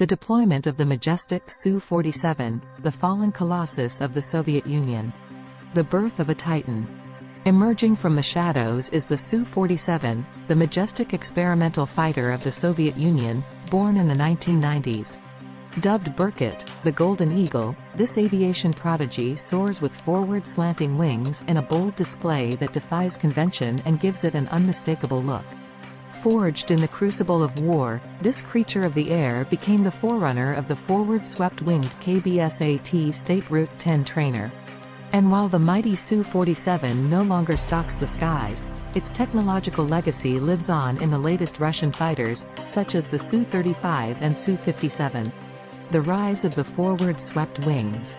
The deployment of the majestic Su-47, the fallen colossus of the Soviet Union. The birth of a titan. Emerging from the shadows is the Su-47, the majestic experimental fighter of the Soviet Union, born in the 1990s. Dubbed Berkut, the Golden Eagle, this aviation prodigy soars with forward slanting wings in a bold display that defies convention and gives it an unmistakable look. Forged in the crucible of war, this creature of the air became the forerunner of the forward-swept-winged KBSAT State Route 10 trainer. And while the mighty Su-47 no longer stalks the skies, its technological legacy lives on in the latest Russian fighters, such as the Su-35 and Su-57. The rise of the forward-swept wings.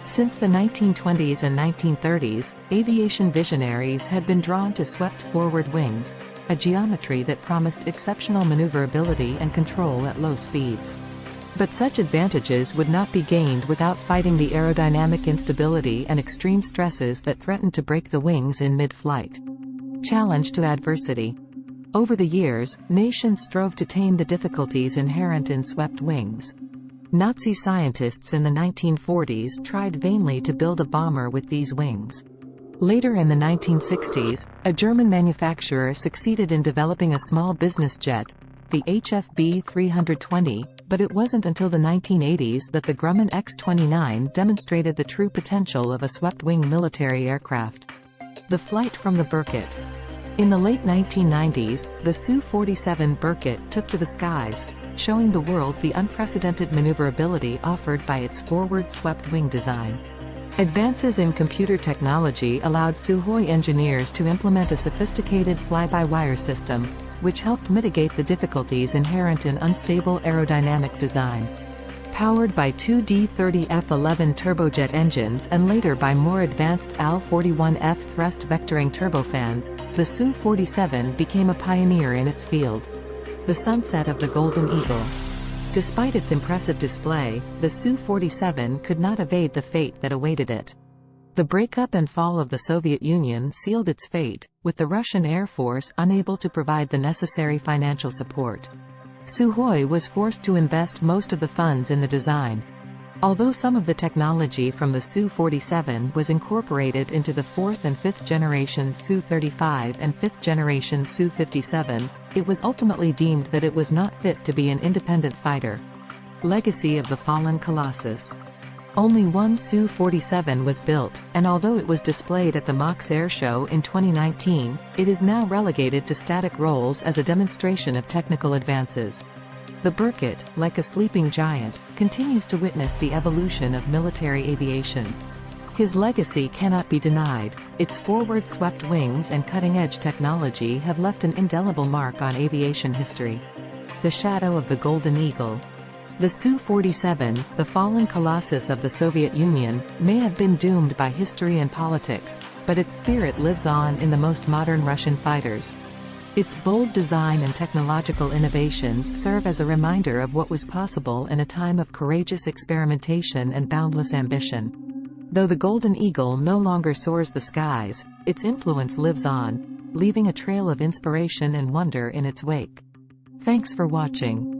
Since the 1920s and 1930s, aviation visionaries had been drawn to swept forward wings, a geometry that promised exceptional maneuverability and control at low speeds. But such advantages would not be gained without fighting the aerodynamic instability and extreme stresses that threatened to break the wings in mid-flight. Challenge to adversity. Over the years, nations strove to tame the difficulties inherent in swept wings. Nazi scientists in the 1940s tried vainly to build a bomber with these wings. Later in the 1960s, a German manufacturer succeeded in developing a small business jet, the HFB 320, but it wasn't until the 1980s that the Grumman X-29 demonstrated the true potential of a swept-wing military aircraft. The flight from the Berkut. In the late 1990s, the Su-47 Berkut took to the skies, showing the world the unprecedented maneuverability offered by its forward swept-wing design. Advances in computer technology allowed Sukhoi engineers to implement a sophisticated fly-by-wire system, which helped mitigate the difficulties inherent in unstable aerodynamic design. Powered by two D30F11 turbojet engines and later by more advanced AL-41F thrust vectoring turbofans, the Su-47 became a pioneer in its field. The sunset of the Golden Eagle. Despite its impressive display, the Su-47 could not evade the fate that awaited it. The breakup and fall of the Soviet Union sealed its fate, with the Russian Air Force unable to provide the necessary financial support. Sukhoi was forced to invest most of the funds in the design. Although some of the technology from the Su-47 was incorporated into the 4th and 5th generation Su-35 and 5th generation Su-57, it was ultimately deemed that it was not fit to be an independent fighter. Legacy of the fallen colossus. Only one Su-47 was built, and although it was displayed at the MAX Air Show in 2019, it is now relegated to static roles as a demonstration of technical advances. The Berkut, like a sleeping giant, continues to witness the evolution of military aviation. His legacy cannot be denied. Its forward-swept wings and cutting-edge technology have left an indelible mark on aviation history. The shadow of the Golden Eagle. The Su-47, the fallen colossus of the Soviet Union, may have been doomed by history and politics, but its spirit lives on in the most modern Russian fighters. Its bold design and technological innovations serve as a reminder of what was possible in a time of courageous experimentation and boundless ambition. Though the Golden Eagle no longer soars the skies, its influence lives on, leaving a trail of inspiration and wonder in its wake. Thanks for watching.